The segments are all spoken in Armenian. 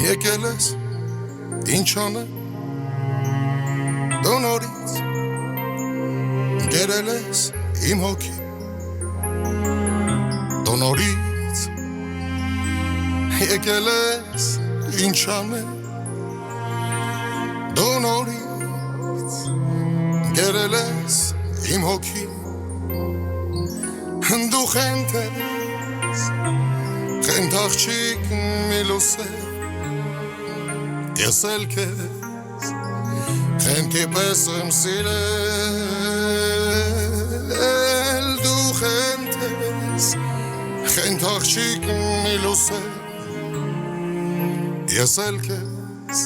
Եկել ես, ինչ անեմ, դու նորից գերել ես իմ հոգի, դու նորից եկել ես, ինչ անեմ, դու նորից գերել ես իմ հոգի, դու խենթ ես, խենթ աղջիկ մի լուսեր, Ես էլ քեզ խենթի պես եմ սիրել Դու խենթ ես խենթ աղջիկ մի լուսեր Ես էլ քեզ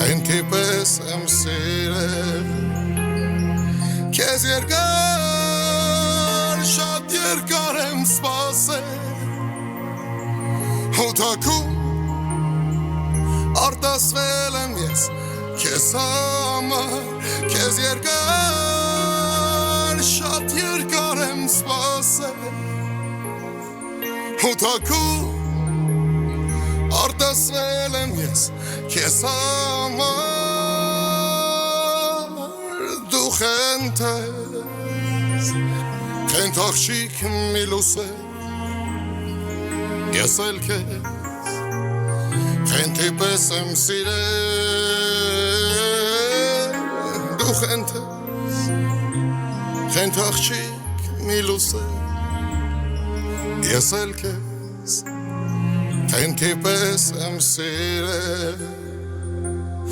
խենթի պես եմ սիրել Քեզ երկար շատ երկար եմ սպասել Ու թաքուն Արտասվել եմ ես քեզ համար Քեզ երկար շատ երկար եմ սպասել Ու թաքուն Արտասվել եմ ես քեզ համար Դու խենթ ես Խենթ աղջիկ մի լուսեր Ես էլ քեզ Խենթի պես եմ սիրել Դու խենթ ես Խենթ աղջիկ մի լուսեր Ես էլ քեզ Խենթի պես եմ սիրել